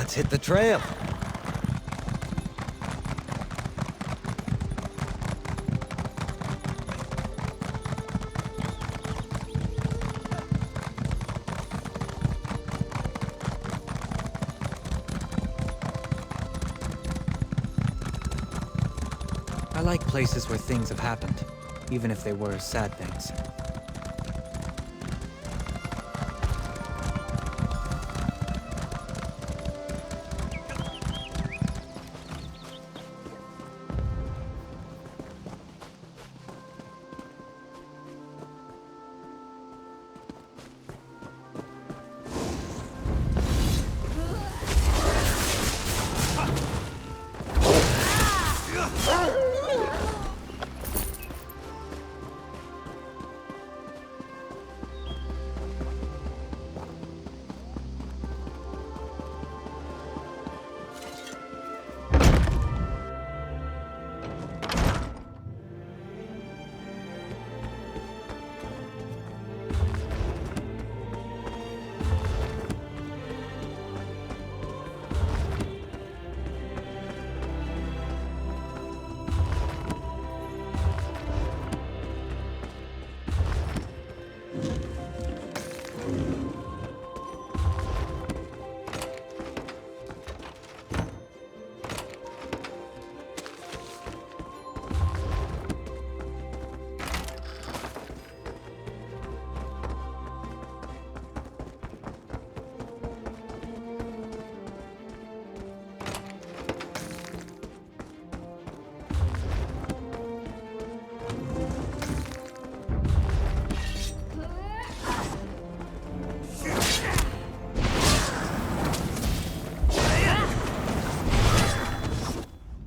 Let's hit the trail. I like places where things have happened, even if they were sad things.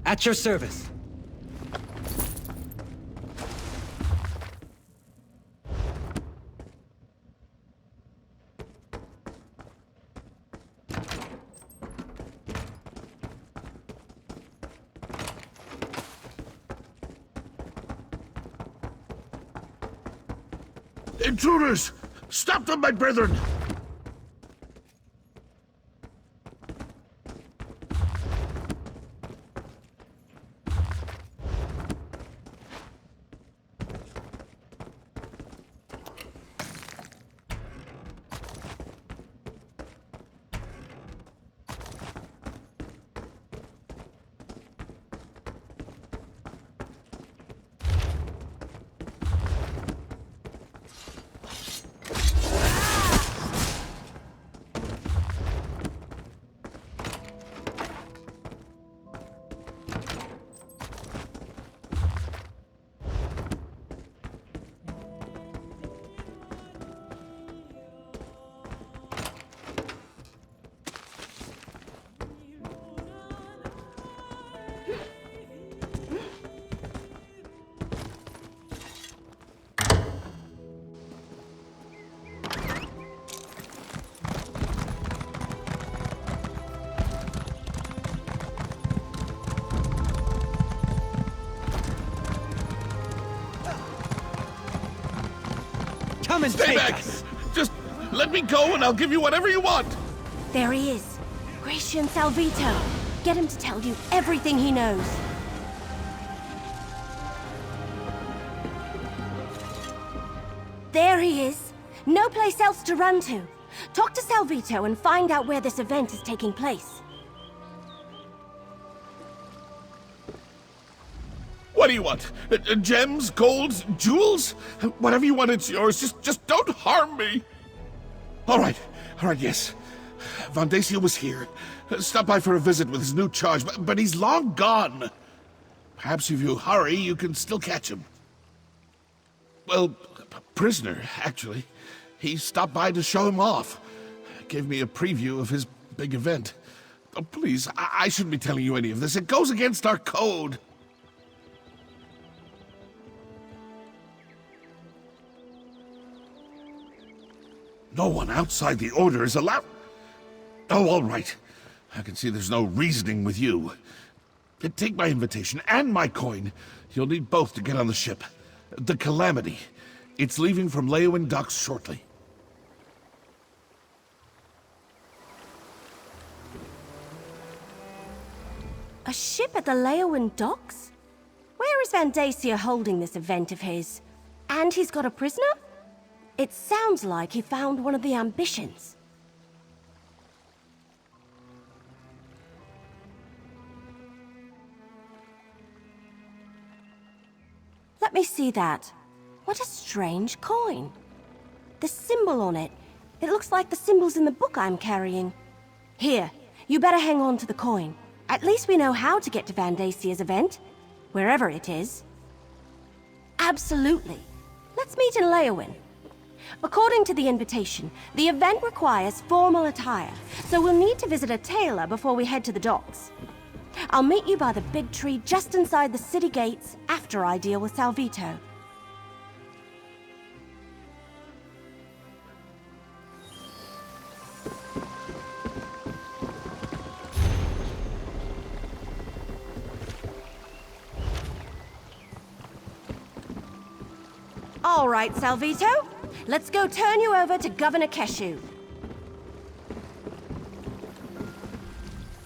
At your service. Intruders! Stop them, my brethren! Come and Stay take back! us. Just let me go and I'll give you whatever you want! There he is. Gratian Salvito. Get him to tell you everything he knows. There he is. No place else to run to. Talk to Salvito and find out where this event is taking place. What do you want? Gems, golds, jewels? Whatever you want, it's yours. Just don't harm me. All right, yes. Vondacia was here. Stopped by for a visit with his new charge, but he's long gone. Perhaps if you hurry, you can still catch him. Well, prisoner, actually. He stopped by to show him off. Gave me a preview of his big event. Oh, please, I shouldn't be telling you any of this. It goes against our code. No one outside the Order is allowed... Oh, all right. I can see there's no reasoning with you. Take my invitation and my coin. You'll need both to get on the ship. The Calamity. It's leaving from Leeuwin docks shortly. A ship at the Leowin docks? Where is Vandacia holding this event of his? And he's got a prisoner? It sounds like he found one of the ambitions. Let me see that. What a strange coin. The symbol on it. It looks like the symbols in the book I'm carrying. Here, you better hang on to the coin. At least we know how to get to Vandacia's event, wherever it is. Absolutely. Let's meet in Leowin. According to the invitation, the event requires formal attire, so we'll need to visit a tailor before we head to the docks. I'll meet you by the big tree just inside the city gates after I deal with Salvito. All right, Salvito. Let's go turn you over to Governor Keshu.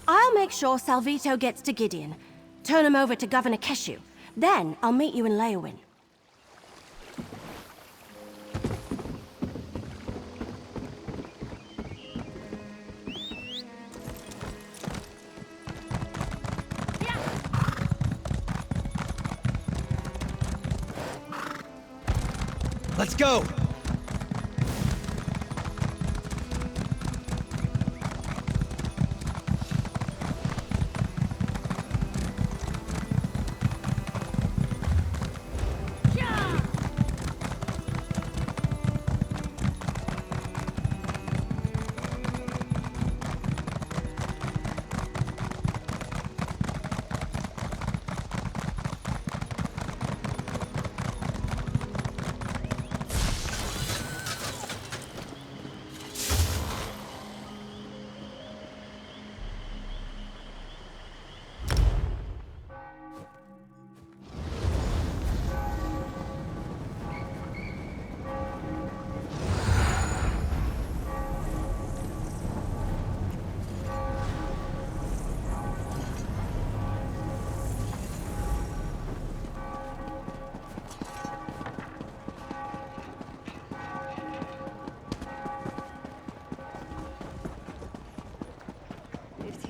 I'll make sure Salvito gets to Gideon. Turn him over to Governor Keshu. Then I'll meet you in Leowin. Let's go!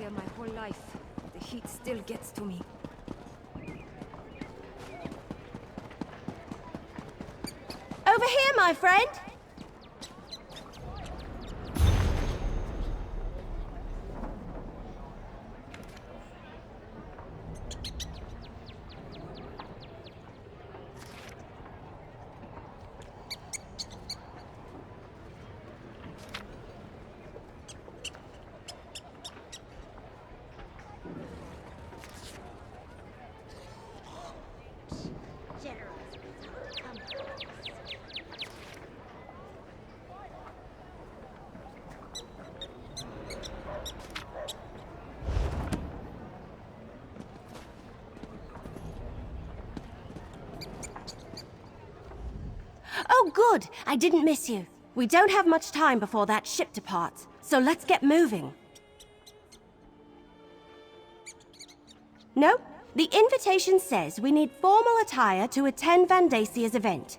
My whole life, the heat still gets to me. Over here, my friend! Oh, good! I didn't miss you. We don't have much time before that ship departs, so let's get moving. No, the invitation says we need formal attire to attend Vandacia's event.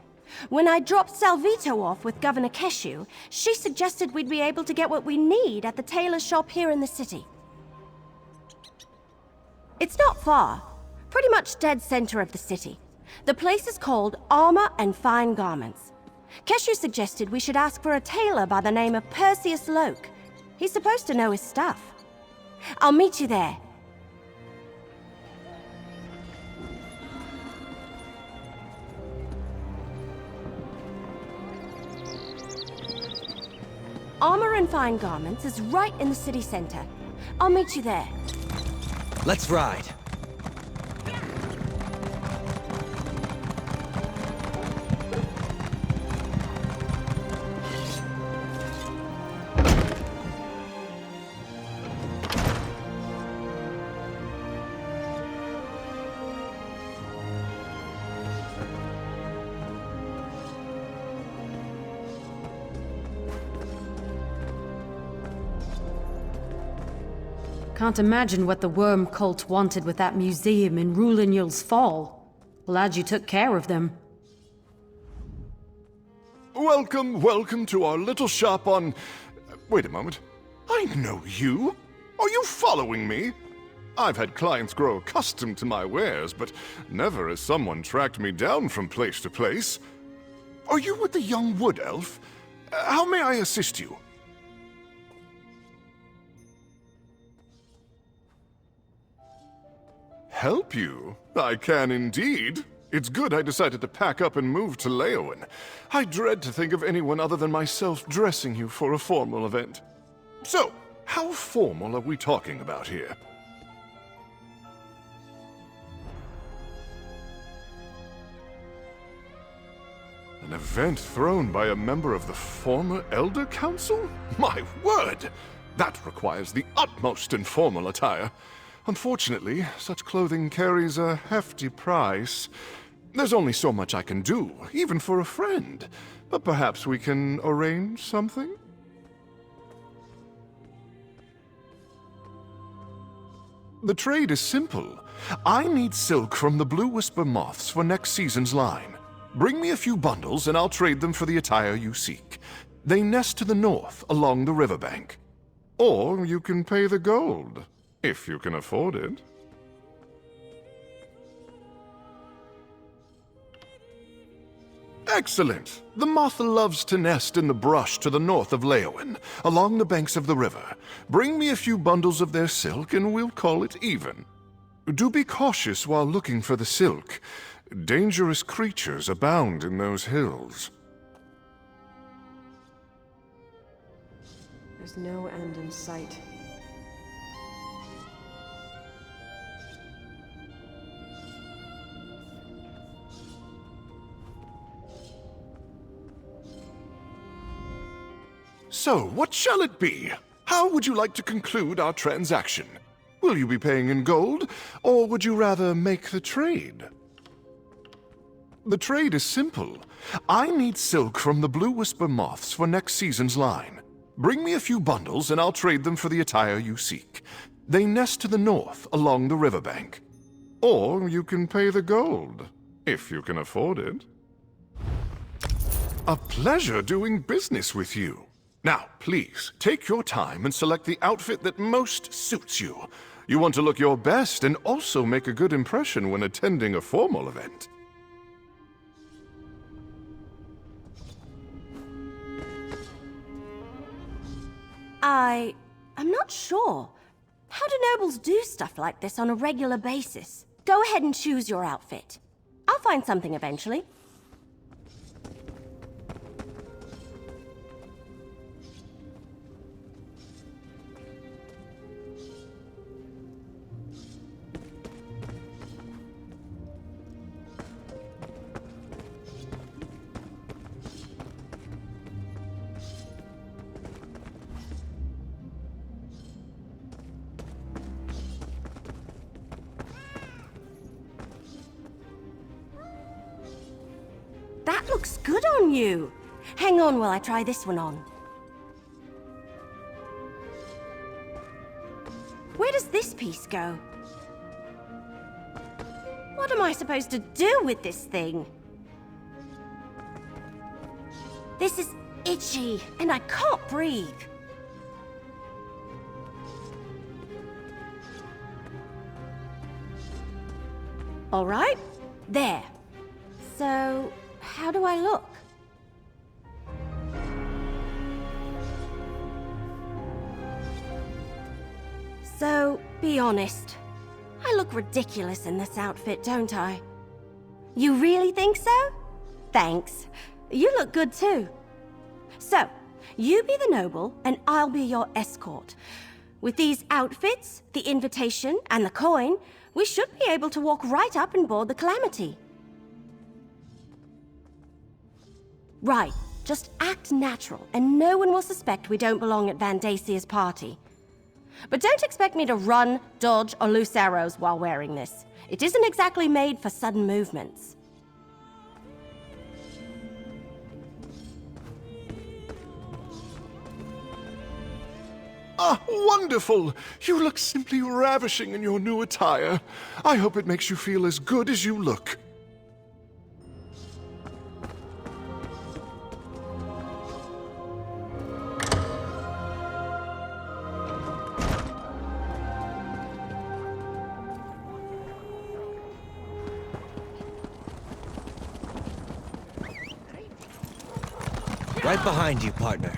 When I dropped Salvito off with Governor Keshu, she suggested we'd be able to get what we need at the tailor shop here in the city. It's not far. Pretty much dead center of the city. The place is called Armor and Fine Garments. Keshu suggested we should ask for a tailor by the name of Perseus Loke. He's supposed to know his stuff. I'll meet you there. Armor and Fine Garments is right in the city center. I'll meet you there. Let's ride. Can't imagine what the worm cult wanted with that museum in Rulinul's Fall. Glad you took care of them. Welcome, welcome to our little shop on... Wait a moment. I know you. Are you following me? I've had clients grow accustomed to my wares, but never has someone tracked me down from place to place. Are you with the young wood elf? How may I assist you? Help you? I can indeed. It's good I decided to pack up and move to Leowen. I dread to think of anyone other than myself dressing you for a formal event. So, how formal are we talking about here? An event thrown by a member of the former Elder Council? My word! That requires the utmost informal attire. Unfortunately, such clothing carries a hefty price. There's only so much I can do, even for a friend. But perhaps we can arrange something? The trade is simple. I need silk from the Blue Whisper moths for next season's line. Bring me a few bundles and I'll trade them for the attire you seek. They nest to the north along the riverbank. Or you can pay the gold, if you can afford it. Excellent. The moth loves to nest in the brush to the north of Leowen, along the banks of the river. Bring me a few bundles of their silk and we'll call it even. Do be cautious while looking for the silk. Dangerous creatures abound in those hills. There's no end in sight. So, what shall it be? How would you like to conclude our transaction? Will you be paying in gold, or would you rather make the trade? The trade is simple. I need silk from the Blue Whisper moths for next season's line. Bring me a few bundles and I'll trade them for the attire you seek. They nest to the north along the riverbank. Or you can pay the gold, if you can afford it. A pleasure doing business with you. Now, please, take your time and select the outfit that most suits you. You want to look your best and also make a good impression when attending a formal event. I'm not sure. How do nobles do stuff like this on a regular basis? Go ahead and choose your outfit. I'll find something eventually. That looks good on you. Hang on while I try this one on. Where does this piece go? What am I supposed to do with this thing? This is itchy, and I can't breathe. All right, there. So, how do I look? So, be honest. I look ridiculous in this outfit, don't I? You really think so? Thanks. You look good too. So, you be the noble, and I'll be your escort. With these outfits, the invitation, and the coin, we should be able to walk right up and board the Calamity. Right, just act natural, and no one will suspect we don't belong at Vandasia's party. But don't expect me to run, dodge, or loose arrows while wearing this. It isn't exactly made for sudden movements. Ah, wonderful! You look simply ravishing in your new attire. I hope it makes you feel as good as you look. Right behind you, partner.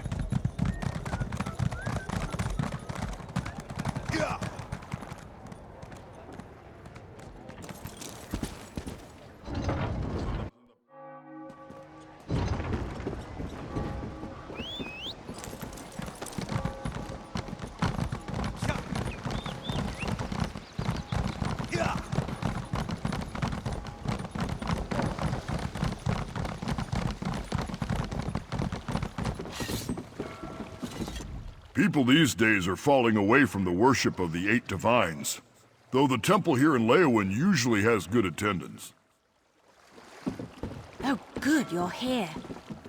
People these days are falling away from the worship of the 8 divines, though the temple here in Leowin usually has good attendance. Oh, good, you're here.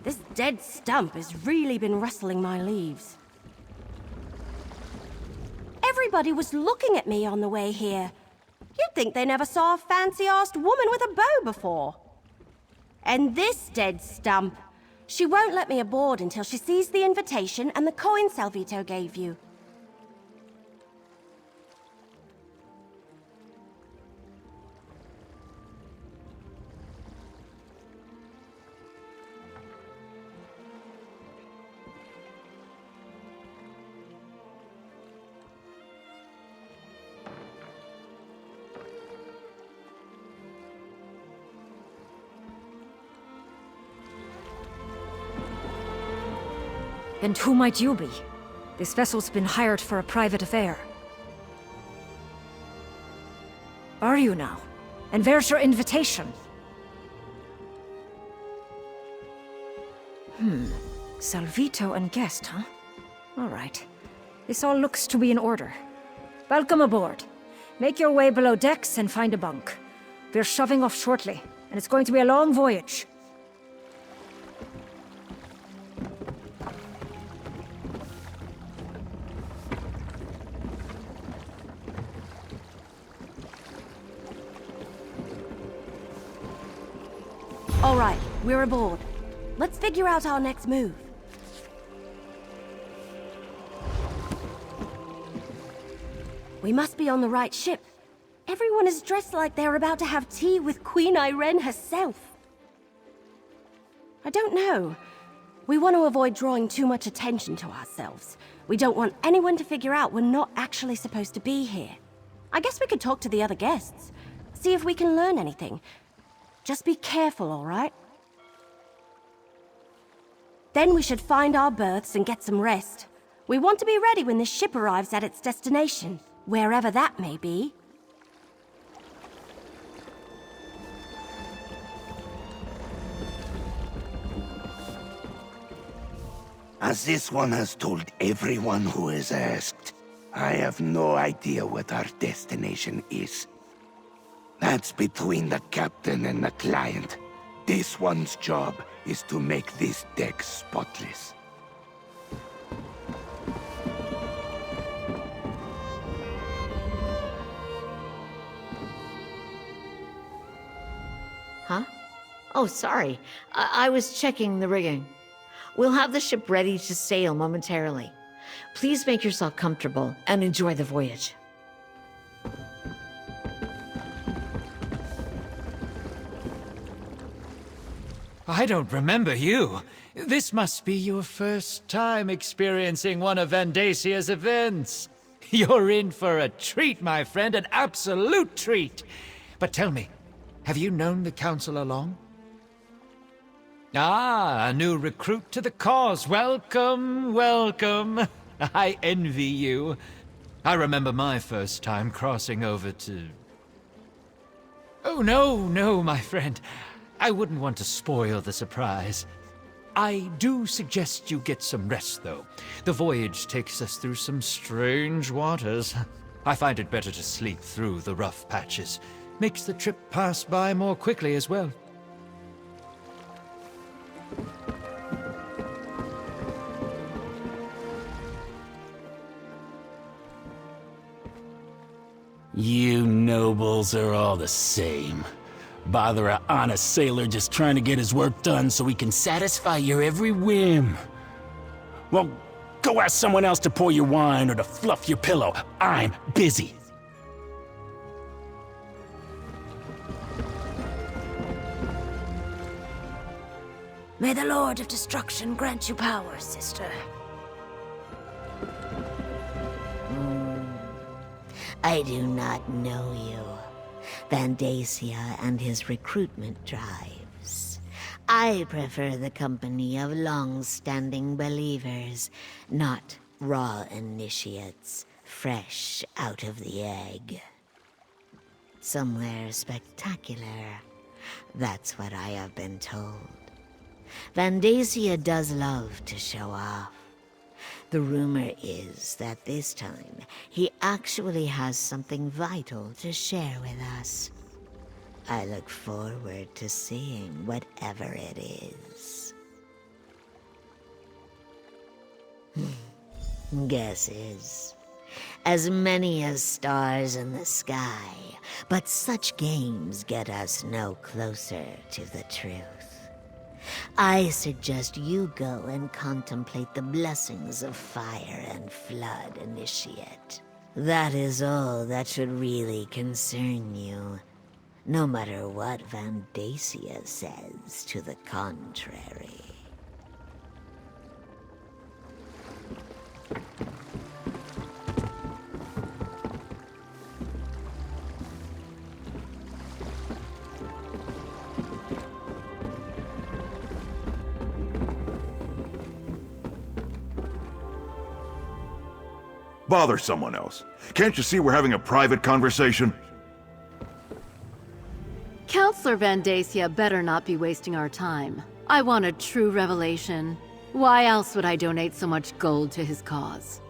This dead stump has really been rustling my leaves. Everybody was looking at me on the way here. You'd think they never saw a fancy-arsed woman with a bow before. And this dead stump, she won't let me aboard until she sees the invitation and the coin Salvito gave you. And who might you be? This vessel's been hired for a private affair. Are you now? And where's your invitation? Salvito and guest, huh? All right. This all looks to be in order. Welcome aboard. Make your way below decks and find a bunk. We're shoving off shortly, and it's going to be a long voyage. All right, we're aboard. Let's figure out our next move. We must be on the right ship. Everyone is dressed like they're about to have tea with Queen Irene herself. I don't know. We want to avoid drawing too much attention to ourselves. We don't want anyone to figure out we're not actually supposed to be here. I guess we could talk to the other guests. See if we can learn anything. Just be careful, all right? Then we should find our berths and get some rest. We want to be ready when this ship arrives at its destination, wherever that may be. As this one has told everyone who has asked, I have no idea what our destination is. That's between the captain and the client. This one's job is to make this deck spotless. Huh? Oh, sorry. I was checking the rigging. We'll have the ship ready to sail momentarily. Please make yourself comfortable and enjoy the voyage. I don't remember you. This must be your first time experiencing one of Vandasia's events. You're in for a treat, my friend, an absolute treat. But tell me, have you known the Council long? Ah, a new recruit to the cause. Welcome, welcome. I envy you. I remember my first time crossing over to... Oh, no, my friend. I wouldn't want to spoil the surprise. I do suggest you get some rest, though. The voyage takes us through some strange waters. I find it better to sleep through the rough patches. Makes the trip pass by more quickly as well. You nobles are all the same. Bother a honest sailor just trying to get his work done so he can satisfy your every whim. Well, go ask someone else to pour your wine or to fluff your pillow. I'm busy. May the Lord of Destruction grant you power, sister. I do not know you. Vandacia and his recruitment drives. I prefer the company of long-standing believers, not raw initiates, fresh out of the egg. Somewhere spectacular. That's what I have been told. Vandacia does love to show off. The rumor is that this time, he actually has something vital to share with us. I look forward to seeing whatever it is. Guesses. As many as stars in the sky, but such games get us no closer to the truth. I suggest you go and contemplate the blessings of fire and flood, Initiate. That is all that should really concern you, no matter what Vandacia says to the contrary. Bother someone else. Can't you see we're having a private conversation? Counselor Vandacia better not be wasting our time. I want a true revelation. Why else would I donate so much gold to his cause?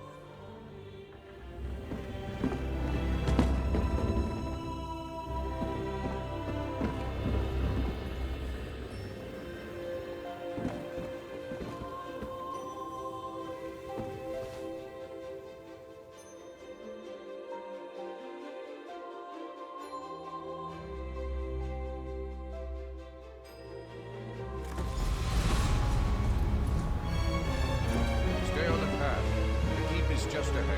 Just ahead.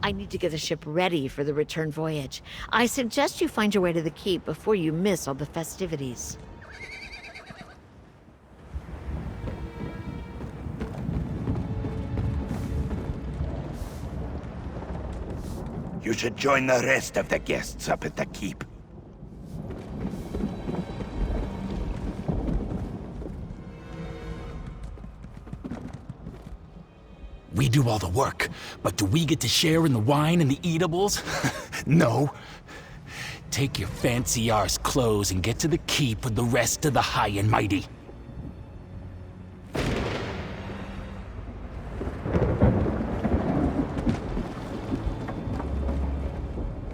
I need to get the ship ready for the return voyage. I suggest you find your way to the keep before you miss all the festivities. You should join the rest of the guests up at the keep. We do all the work, but do we get to share in the wine and the eatables? No. Take your fancy arse clothes and get to the keep with the rest of the high and mighty.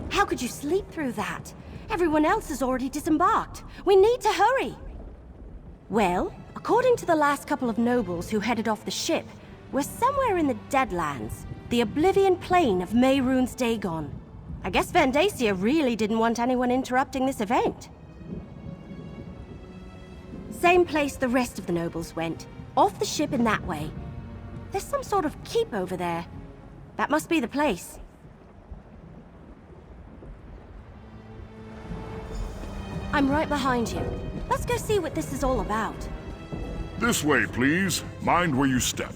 How could you sleep through that? Everyone else has already disembarked. We need to hurry. Well, according to the last couple of nobles who headed off the ship, we're somewhere in the Deadlands, the Oblivion Plain of Mehrunes Dagon. I guess Vandacia really didn't want anyone interrupting this event. Same place the rest of the nobles went, off the ship in that way. There's some sort of keep over there. That must be the place. I'm right behind you. Let's go see what this is all about. This way, please. Mind where you step.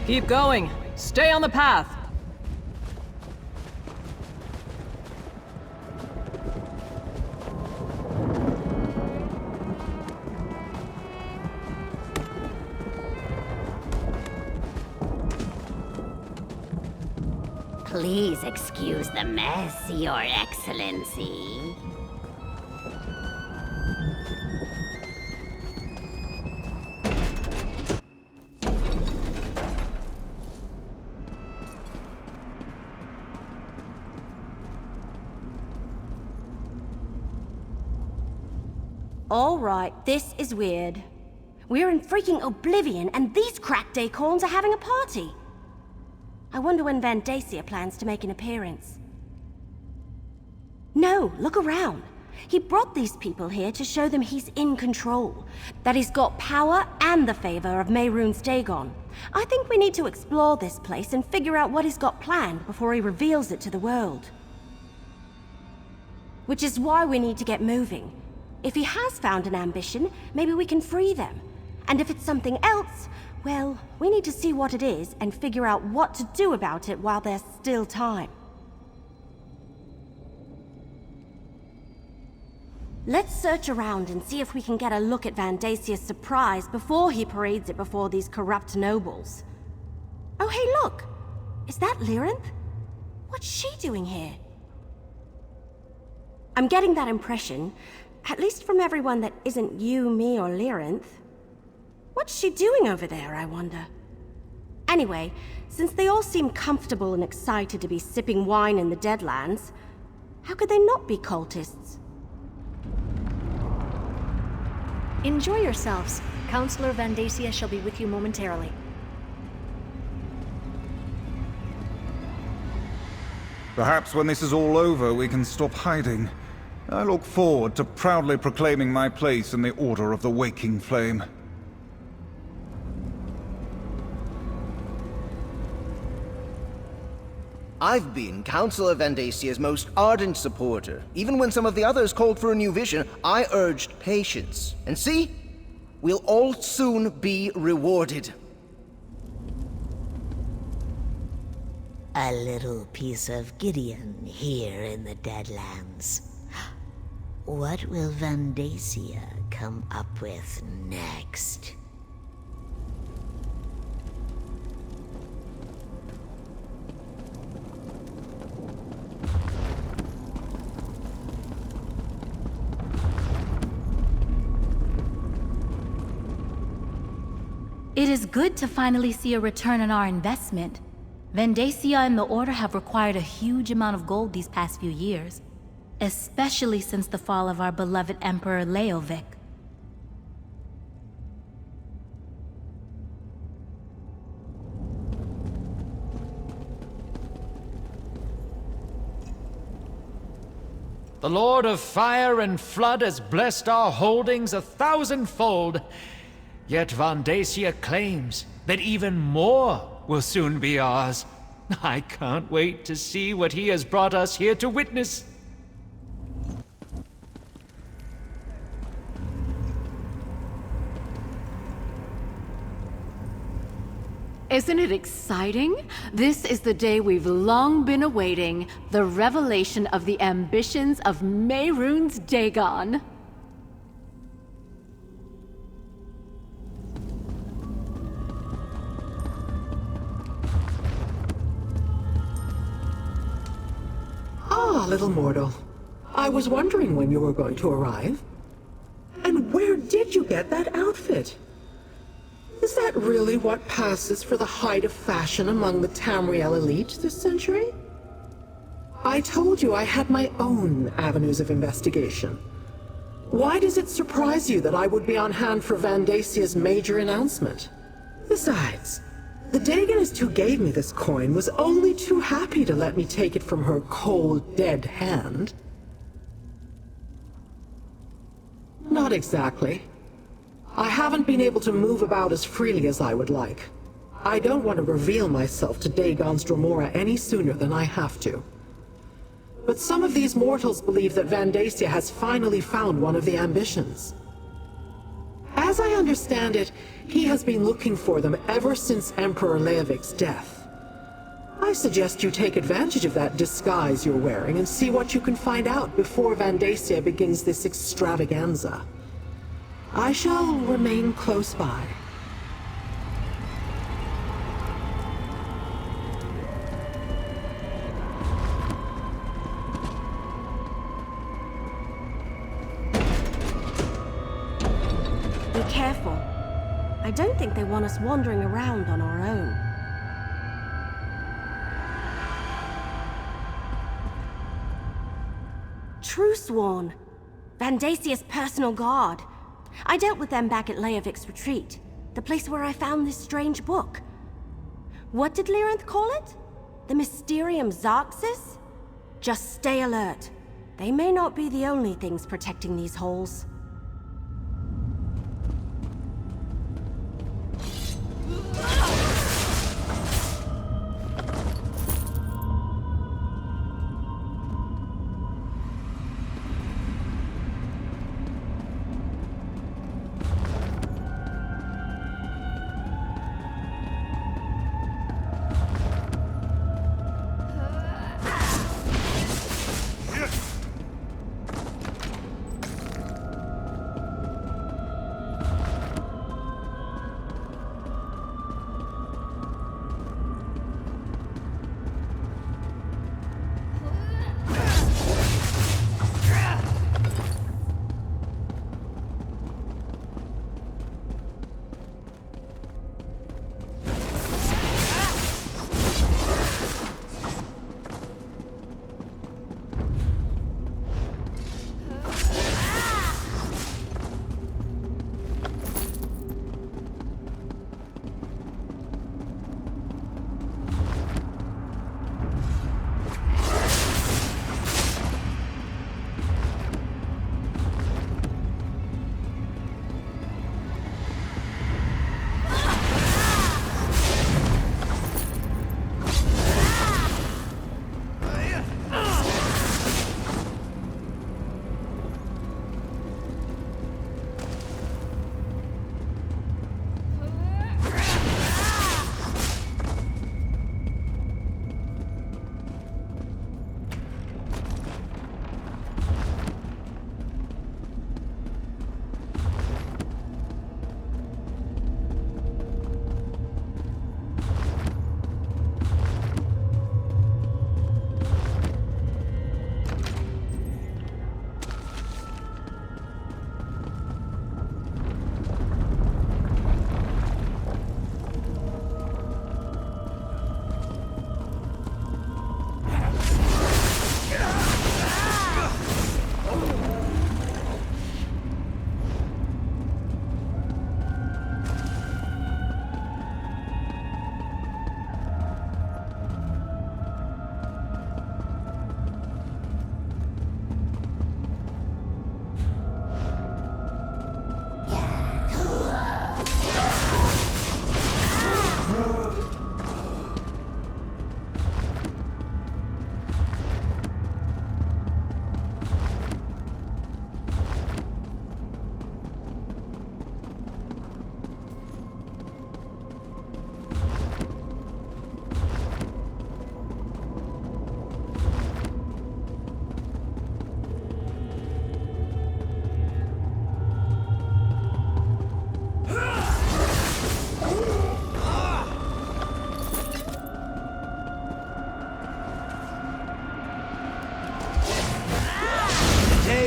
Keep going. Stay on the path. Please excuse the mess, Your Excellency. All right, this is weird. We're in freaking Oblivion, and these cracked acorns are having a party. I wonder when Vandacia plans to make an appearance. No, look around. He brought these people here to show them he's in control, that he's got power and the favor of Mehrunes Dagon. I think we need to explore this place and figure out what he's got planned before he reveals it to the world. Which is why we need to get moving. If he has found an ambition, maybe we can free them. And if it's something else, well, we need to see what it is and figure out what to do about it while there's still time. Let's search around and see if we can get a look at Vandacia's surprise before he parades it before these corrupt nobles. Oh, hey, look! Is that Lyrinth? What's she doing here? I'm getting that impression, at least from everyone that isn't you, me, or Lyrinth. What's she doing over there, I wonder? Anyway, since they all seem comfortable and excited to be sipping wine in the Deadlands, how could they not be cultists? Enjoy yourselves. Counselor Vandacia shall be with you momentarily. Perhaps when this is all over, we can stop hiding. I look forward to proudly proclaiming my place in the Order of the Waking Flame. I've been Counselor Vandacia's most ardent supporter. Even when some of the others called for a new vision, I urged patience. And see? We'll all soon be rewarded. A little piece of Gideon here in the Deadlands. What will Vandacia come up with next? It is good to finally see a return on our investment. Vandacia and the Order have required a huge amount of gold these past few years, especially since the fall of our beloved Emperor Leovic. The Lord of Fire and Flood has blessed our holdings 1,000-fold. Yet Vandacia claims that even more will soon be ours. I can't wait to see what he has brought us here to witness. Isn't it exciting? This is the day we've long been awaiting, the revelation of the ambitions of Mehrunes Dagon. Ah, little mortal. I was wondering when you were going to arrive. And where did you get that outfit? Is that really what passes for the height of fashion among the Tamriel elite this century? I told you I had my own avenues of investigation. Why does it surprise you that I would be on hand for Vandacia's major announcement? Besides, the Dagonist who gave me this coin was only too happy to let me take it from her cold, dead hand. Not exactly. I haven't been able to move about as freely as I would like. I don't want to reveal myself to Dagon's Dromora any sooner than I have to. But some of these mortals believe that Vandacia has finally found one of the ambitions. As I understand it, he has been looking for them ever since Emperor Leovic's death. I suggest you take advantage of that disguise you're wearing and see what you can find out before Vandacia begins this extravaganza. I shall remain close by. Be careful. I don't think they want us wandering around on our own. True Sworn. Vandasia's personal guard. I dealt with them back at Leovik's retreat, the place where I found this strange book. What did Lyrinth call it? The Mysterium Zarxis? Just stay alert. They may not be the only things protecting these halls.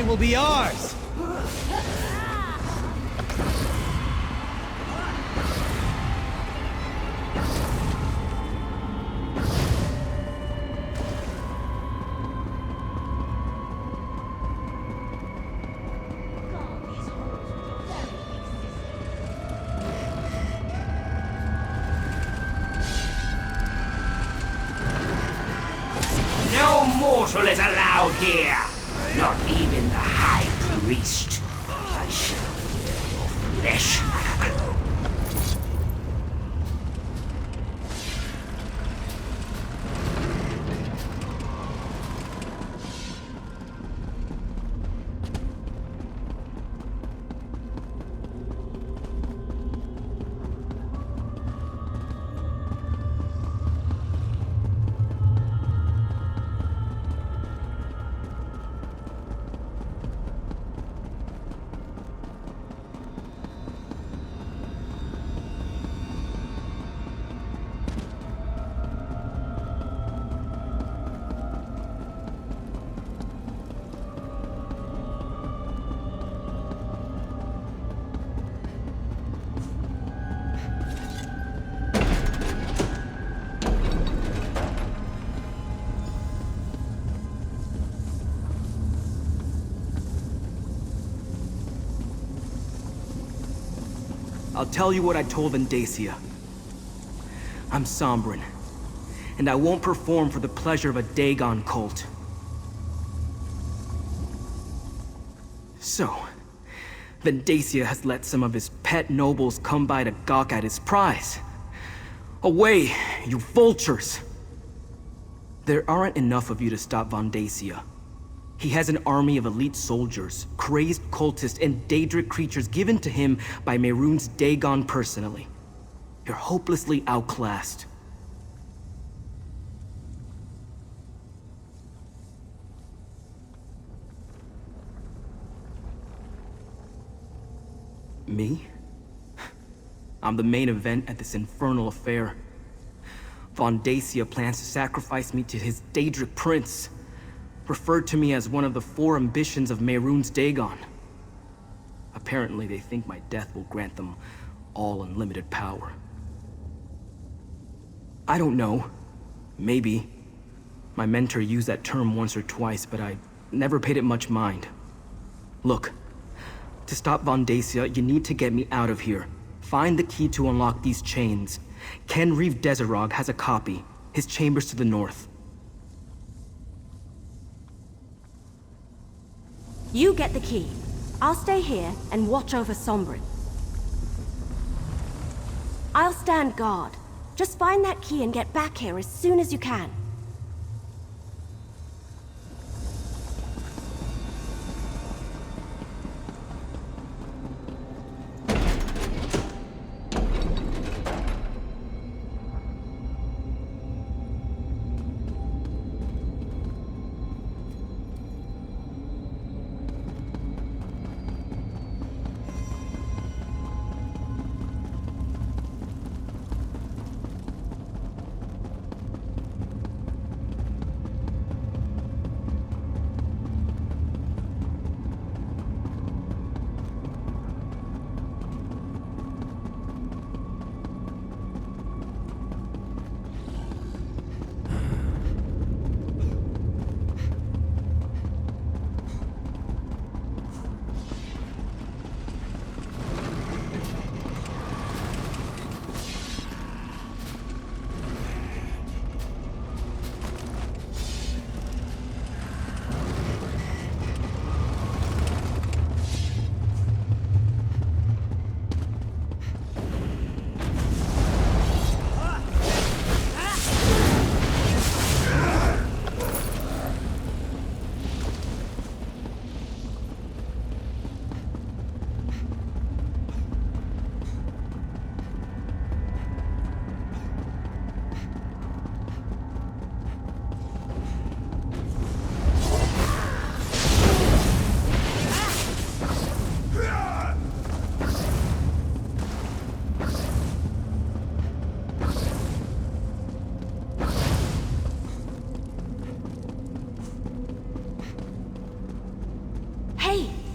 Will be ours! No mortal is allowed here! Not even the High Priest. I shall wear your flesh. I'll tell you what I told Vendacia. I'm Sombrin, and I won't perform for the pleasure of a Dagon cult. So, Vendacia has let some of his pet nobles come by to gawk at his prize. Away, you vultures! There aren't enough of you to stop Vendacia. He has an army of elite soldiers, crazed cultists, and Daedric creatures given to him by Mehrunes Dagon personally. You're hopelessly outclassed. Me? I'm the main event at this infernal affair. Vendacia plans to sacrifice me to his Daedric prince, referred to me as one of the 4 ambitions of Mehrunes Dagon. Apparently they think my death will grant them all unlimited power. I don't know. Maybe. My mentor used that term once or twice, but I never paid it much mind. Look, to stop Vendacia, you need to get me out of here. Find the key to unlock these chains. Ken Reeve Desirog has a copy. His chamber's to the north. You get the key. I'll stay here and watch over Sombrin. I'll stand guard. Just find that key and get back here as soon as you can.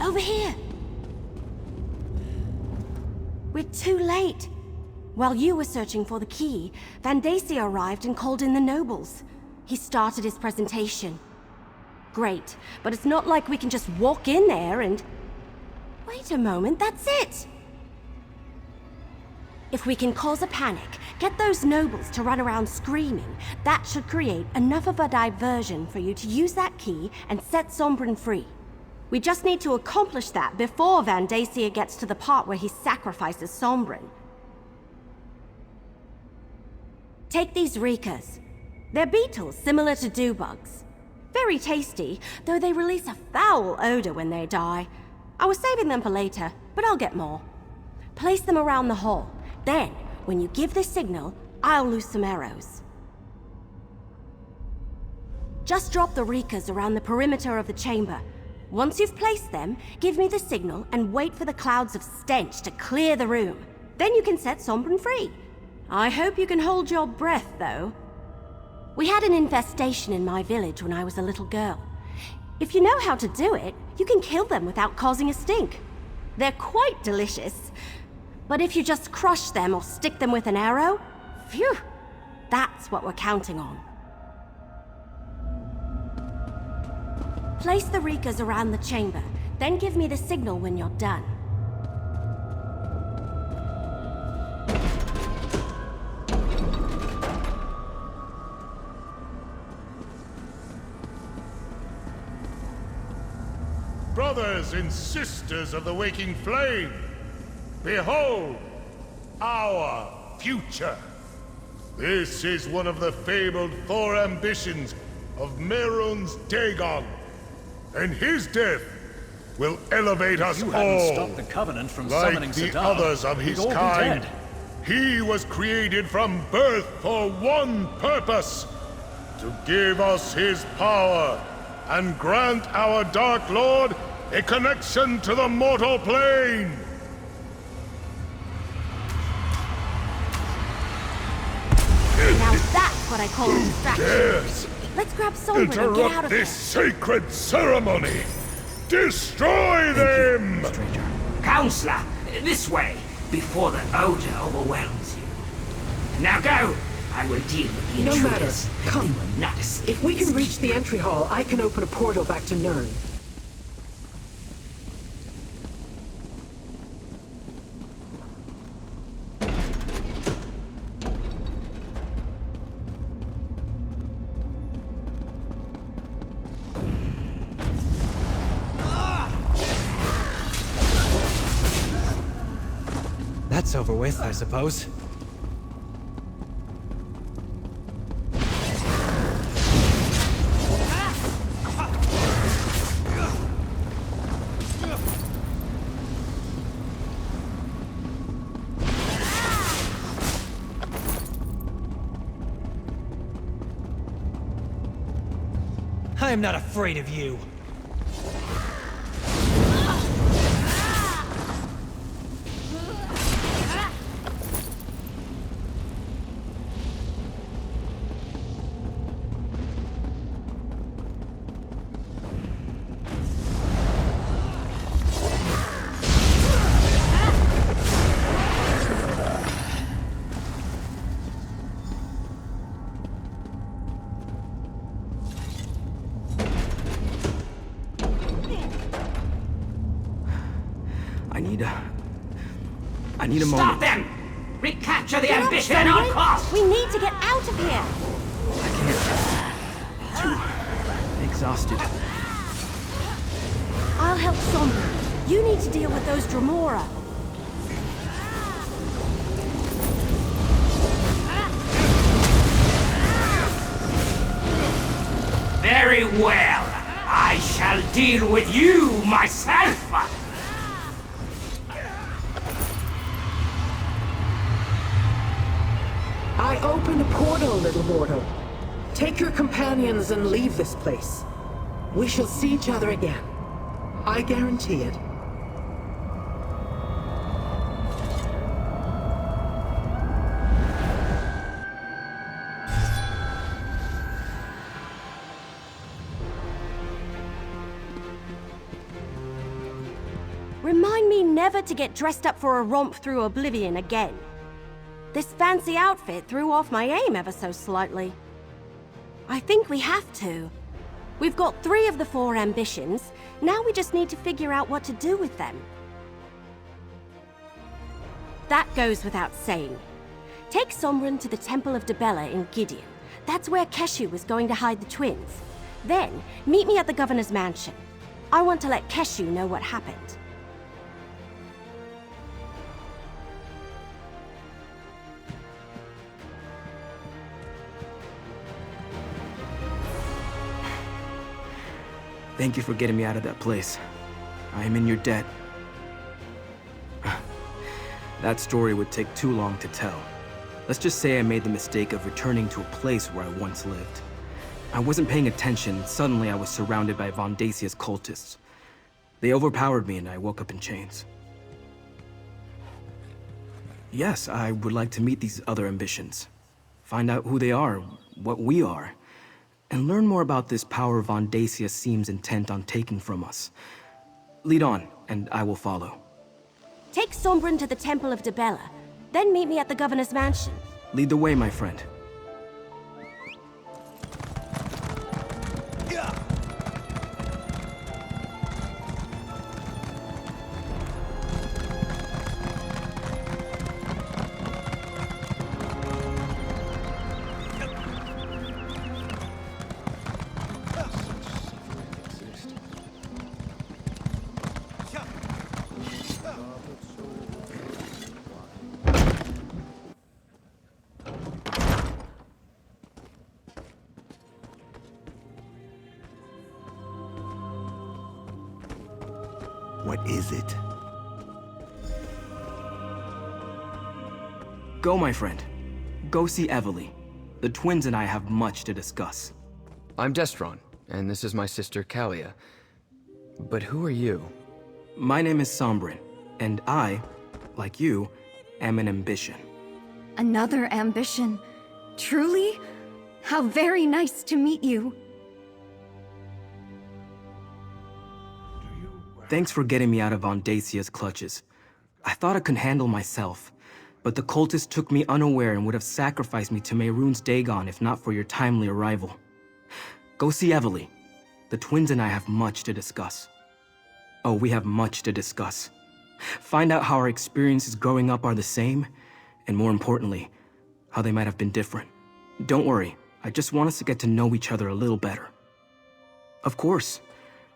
Over here! We're too late. While you were searching for the key, Vendacia arrived and called in the nobles. He started his presentation. Great, but it's not like we can just walk in there and... Wait a moment, that's it! If we can cause a panic, get those nobles to run around screaming, that should create enough of a diversion for you to use that key and set Sombrin free. We just need to accomplish that before Vendacia gets to the part where he sacrifices Sombrin. Take these Rikas. They're beetles similar to dewbugs. Very tasty, though they release a foul odor when they die. I was saving them for later, but I'll get more. Place them around the hall. Then, when you give the signal, I'll loose some arrows. Just drop the Rikas around the perimeter of the chamber. Once you've placed them, give me the signal and wait for the clouds of stench to clear the room. Then you can set Sombrin free. I hope you can hold your breath, though. We had an infestation in my village when I was a little girl. If you know how to do it, you can kill them without causing a stink. They're quite delicious. But if you just crush them or stick them with an arrow, phew, that's what we're counting on. Place the Rikas around the chamber, then give me the signal when you're done. brothers and sisters of the waking flame, behold our future. This is one of the fabled 4 ambitions of Mehrunes Dagon, and his death will elevate us You all. hadn't stopped the Covenant from summoning Like the Sadar, others of we'd his all be kind, dead. he was created from birth for one purpose: to give us his power and grant our Dark Lord a connection to the mortal plane. Now that's what I call a distraction. Dares Let's grab Sombra and get out interrupt of this here. sacred ceremony! Destroy them! Stranger. Counselor, this way, before the odor overwhelms you. Now go! I will deal with the No matter. intruders. Come. They will not escape. If we can reach the entry hall, I can open a portal back to Nirn. That's over with, I suppose. I am not afraid of you. I need a Stop moment. them! Recapture the Get up, ambition at all Sombra! costs! We need to get out of here! Too exhausted. I'll help Sombra. You need to deal with those Dremora. Very well. I shall deal with you myself. I opened a portal, little mortal. Take your companions and leave this place. We shall see each other again. I guarantee it. Remind me never to get dressed up for a romp through oblivion again. This fancy outfit threw off my aim ever so slightly. I think we have to. We've got 3 of the 4 ambitions. Now we just need to figure out what to do with them. That goes without saying. Take Sombra to the Temple of Dibella in Gideon. That's where Keshu was going to hide the twins. Then, meet me at the Governor's mansion. I want to let Keshu know what happened. Thank you for getting me out of that place. I am in your debt. That story would take too long to tell. Let's just say I made the mistake of returning to a place where I once lived. I wasn't paying attention, and suddenly I was surrounded by Vandasia's cultists. They overpowered me and I woke up in chains. Yes, I would like to meet these other ambitions. Find out who they are, what we are, and learn more about this power Vandasia seems intent on taking from us. Lead on, and I will follow. Take Sombra to the Temple of Dibella, then meet me at the Governor's mansion. Lead the way, my friend. What is it? Go, my friend. Go see Evely. The twins and I have much to discuss. I'm Destron, and this is my sister Kalia. But who are you? My name is Sombrin, and I, like you, am an ambition. Another ambition? Truly? How very nice to meet you. Thanks for getting me out of Ondasia's clutches. I thought I could handle myself, but the cultists took me unaware and would have sacrificed me to Mehrunes Dagon if not for your timely arrival. Go see Evely. The twins and I have much to discuss. Oh, we have much to discuss. Find out how our experiences growing up are the same, and more importantly, how they might have been different. Don't worry, I just want us to get to know each other a little better. Of course,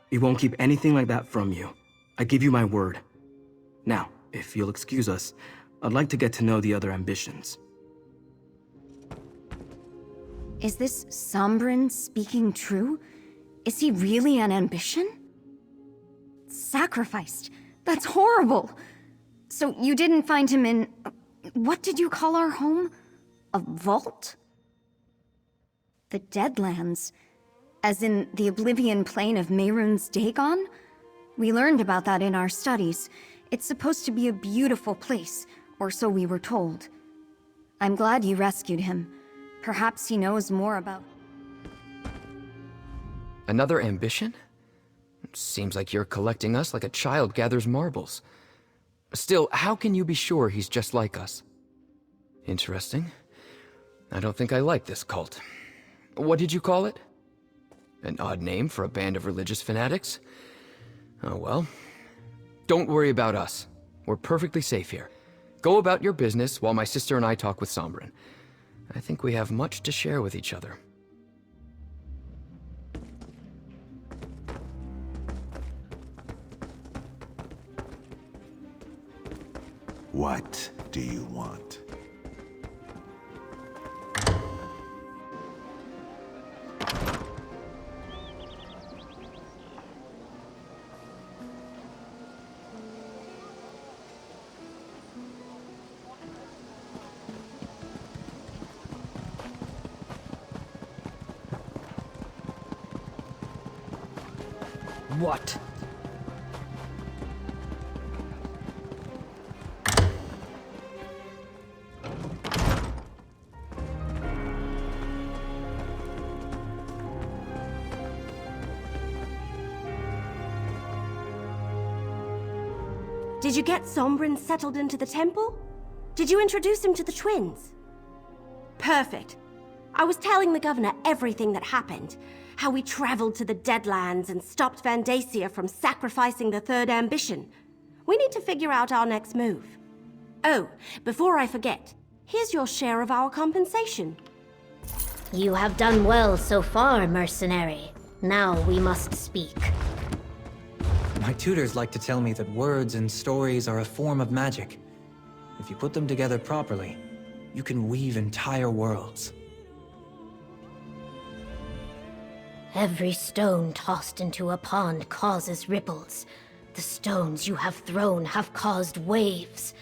we won't keep anything like that from you. I give you my word. Now, if you'll excuse us, I'd like to get to know the other ambitions. Is this Sombrin speaking true? Is he really an ambition? Sacrificed? That's horrible! So you didn't find him in... what did you call our home? A vault? The Deadlands? As in the Oblivion Plane of Mehrunes Dagon? We learned about that in our studies. It's supposed to be a beautiful place, or so we were told. I'm glad you rescued him. Perhaps he knows more about... Another ambition? Seems like you're collecting us like a child gathers marbles. Still, how can you be sure he's just like us? Interesting. I don't think I like this cult. What did you call it? An odd name for a band of religious fanatics? Oh well. Don't worry about us. We're perfectly safe here. Go about your business while my sister and I talk with Sombrin. I think we have much to share with each other. What do you want? What? Did you get Sombrin settled into the temple? Did you introduce him to the twins? Perfect. I was telling the governor everything that happened. How we traveled to the Deadlands and stopped Vandacia from sacrificing the third ambition. We need to figure out our next move. Oh, before I forget, here's your share of our compensation. You have done well so far, mercenary. Now we must speak. My tutors like to tell me that words and stories are a form of magic. If you put them together properly, you can weave entire worlds. Every stone tossed into a pond causes ripples. The stones you have thrown have caused waves.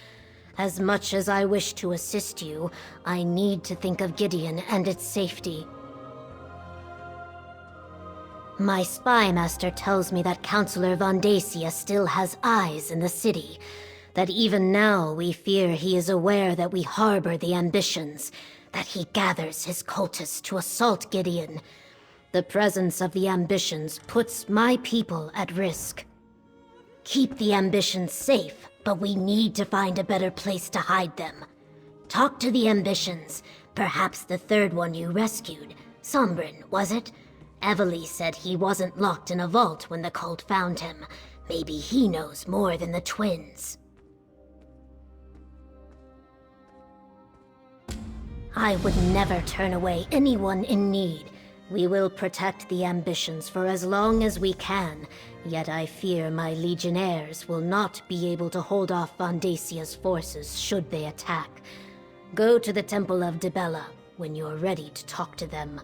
As much as I wish to assist you, I need to think of Gideon and its safety. My spy master tells me that Councillor Vandacia still has eyes in the city. That even now we fear he is aware that we harbor the ambitions. That he gathers his cultists to assault Gideon. The presence of the ambitions puts my people at risk. Keep the ambitions safe, but we need to find a better place to hide them. Talk to the ambitions. Perhaps the third one you rescued. Sombrin, was it? Evely said he wasn't locked in a vault when the cult found him. Maybe he knows more than the twins. I would never turn away anyone in need. We will protect the ambitions for as long as we can, yet I fear my legionnaires will not be able to hold off Vandacia's forces should they attack. Go to the Temple of Dibella when you're ready to talk to them.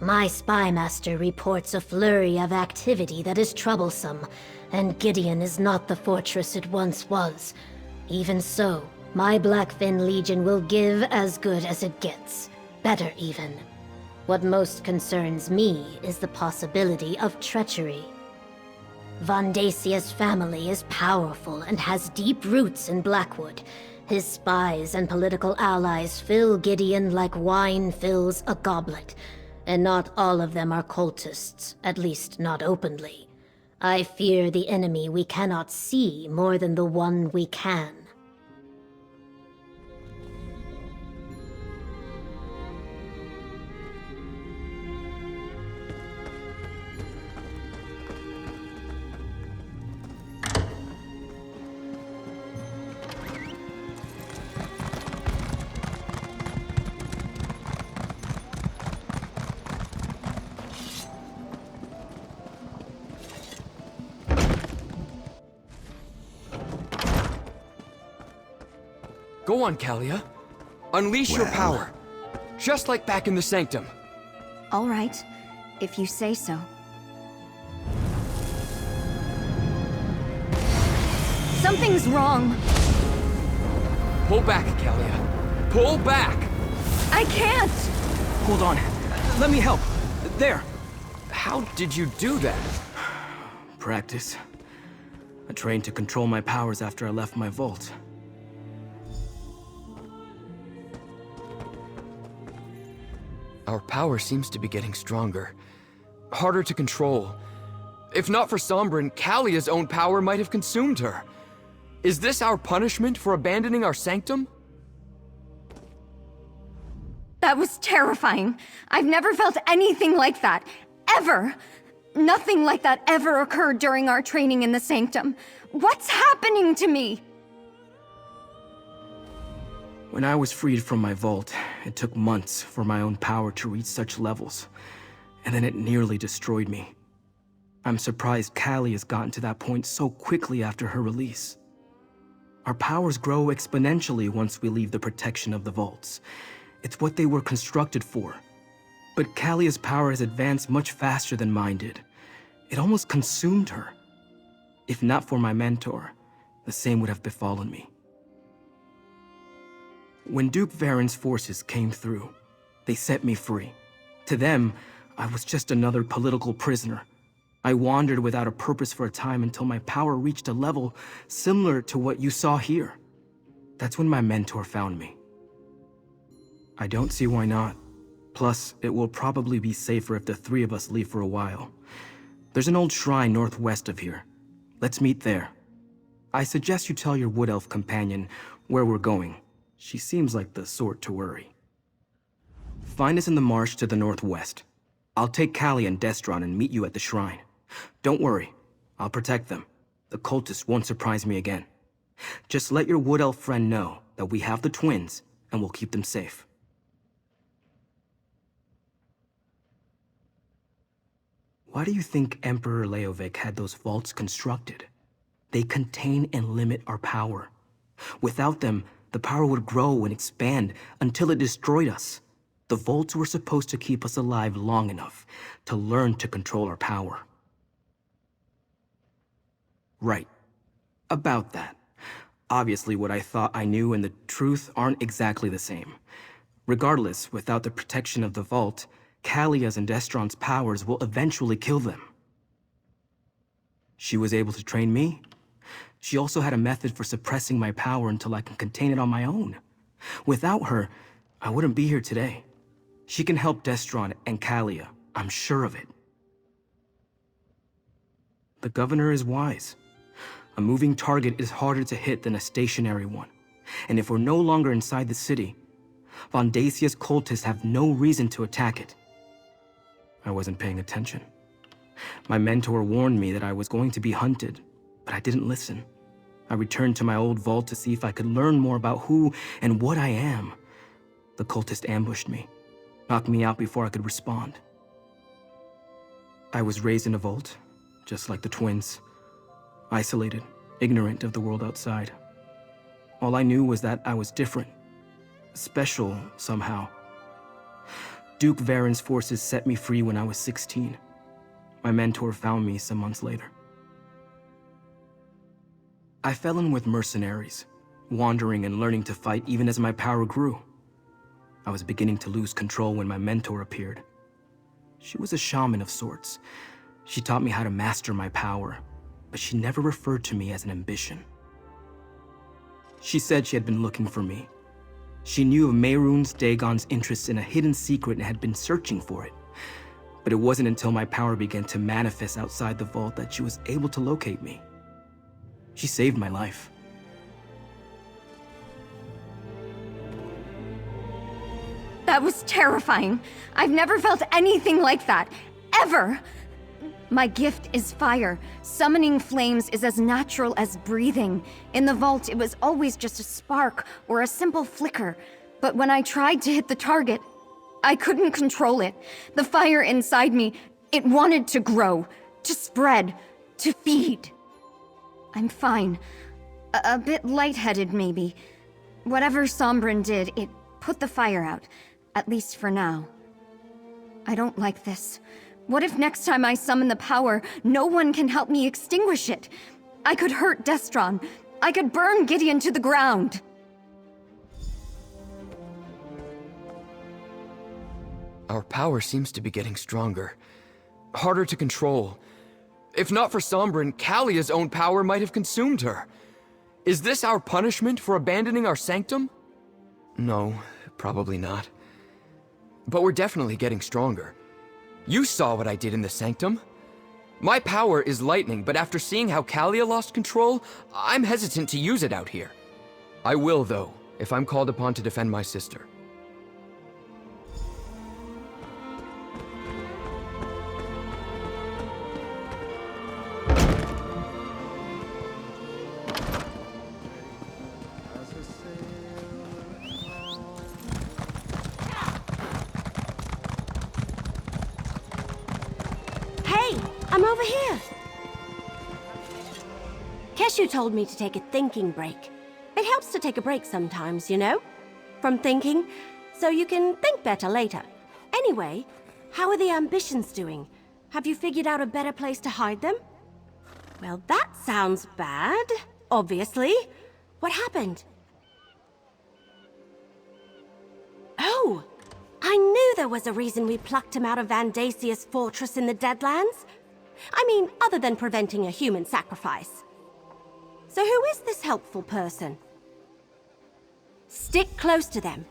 My spy master reports a flurry of activity that is troublesome, and Gideon is not the fortress it once was. Even so, my Blackfin Legion will give as good as it gets. Better even. What most concerns me is the possibility of treachery. Von Dacia's family is powerful and has deep roots in Blackwood. His spies and political allies fill Gideon like wine fills a goblet. And not all of them are cultists, at least not openly. I fear the enemy we cannot see more than the one we can. Go on, Kalia. Unleash your power. Just like back in the Sanctum. All right, if you say so. Something's wrong. Pull back, Kalia. Pull back! I can't! Hold on. Let me help. There. How did you do that? Practice. I trained to control my powers after I left my vault. Our power seems to be getting stronger. Harder to control. If not for Sombrin, Kalia's own power might have consumed her. Is this our punishment for abandoning our sanctum? That was terrifying. I've never felt anything like that. Ever. Nothing like that ever occurred during our training in the Sanctum. What's happening to me? When I was freed from my vault, it took months for my own power to reach such levels, and then it nearly destroyed me. I'm surprised Callie has gotten to that point so quickly after her release. Our powers grow exponentially once we leave the protection of the vaults. It's what they were constructed for. But Kalia's power has advanced much faster than mine did. It almost consumed her. If not for my mentor, the same would have befallen me. When Duke Varen's forces came through, they set me free. To them, I was just another political prisoner. I wandered without a purpose for a time until my power reached a level similar to what you saw here. That's when my mentor found me. I don't see why not. Plus, it will probably be safer if the three of us leave for a while. There's an old shrine northwest of here. Let's meet there. I suggest you tell your Wood Elf companion where we're going. She seems like the sort to worry. Find us in the marsh to the northwest. I'll take Callie and Destron and meet you at the shrine. Don't worry, I'll protect them. The cultists won't surprise me again. Just let your Wood Elf friend know that we have the twins, and we'll keep them safe. Why do you think Emperor Leovic had those vaults constructed? They contain and limit our power. Without them, the power would grow and expand until it destroyed us. The vaults were supposed to keep us alive long enough to learn to control our power. Right. About that. Obviously, what I thought I knew and the truth aren't exactly the same. Regardless, without the protection of the vault, Kalia's and Destron's powers will eventually kill them. She was able to train me. She also had a method for suppressing my power until I can contain it on my own. Without her, I wouldn't be here today. She can help Destron and Kalia, I'm sure of it. The governor is wise. A moving target is harder to hit than a stationary one. And if we're no longer inside the city, Von Dacia's cultists have no reason to attack it. I wasn't paying attention. My mentor warned me that I was going to be hunted, but I didn't listen. I returned to my old vault to see if I could learn more about who and what I am. The cultist ambushed me, knocked me out before I could respond. I was raised in a vault, just like the twins. Isolated, ignorant of the world outside. All I knew was that I was different. Special, somehow. Duke Varen's forces set me free when I was 16. My mentor found me some months later. I fell in with mercenaries, wandering and learning to fight even as my power grew. I was beginning to lose control when my mentor appeared. She was a shaman of sorts. She taught me how to master my power, but she never referred to me as an ambition. She said she had been looking for me. She knew of Mehrunes Dagon's interest in a hidden secret and had been searching for it. But it wasn't until my power began to manifest outside the vault that she was able to locate me. She saved my life. That was terrifying. I've never felt anything like that. Ever! My gift is fire. Summoning flames is as natural as breathing. In the vault, it was always just a spark or a simple flicker. But when I tried to hit the target, I couldn't control it. The fire inside me, it wanted to grow, to spread, to feed. I'm fine. A bit lightheaded, maybe. Whatever Sombrin did, it put the fire out. At least for now. I don't like this. What if next time I summon the power, no one can help me extinguish it? I could hurt Destron. I could burn Gideon to the ground. Our power seems to be getting stronger. Harder to control. If not for Sombrin, Kalia's own power might have consumed her. Is this our punishment for abandoning our sanctum? No, probably not. But we're definitely getting stronger. You saw what I did in the sanctum. My power is lightning, but after seeing how Kalia lost control, I'm hesitant to use it out here. I will, though, if I'm called upon to defend my sister. I'm over here. Keshu told me to take a thinking break. It helps to take a break sometimes, you know? From thinking, so you can think better later. Anyway, how are the ambitions doing? Have you figured out a better place to hide them? Well, that sounds bad, obviously. What happened? Oh! I knew there was a reason we plucked him out of Vandasia's fortress in the Deadlands. I mean, other than preventing a human sacrifice. So who is this helpful person? Stick close to them.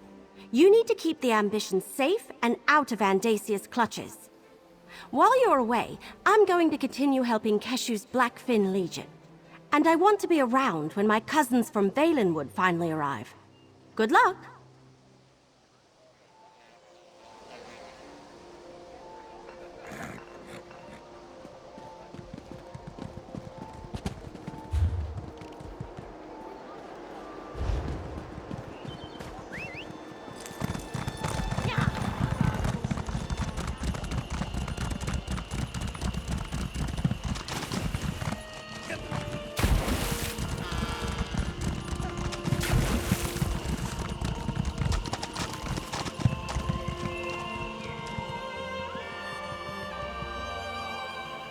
You need to keep the ambitions safe and out of Vandasia's clutches. While you're away, I'm going to continue helping Keshu's Blackfin Legion. And I want to be around when my cousins from Valenwood finally arrive. Good luck!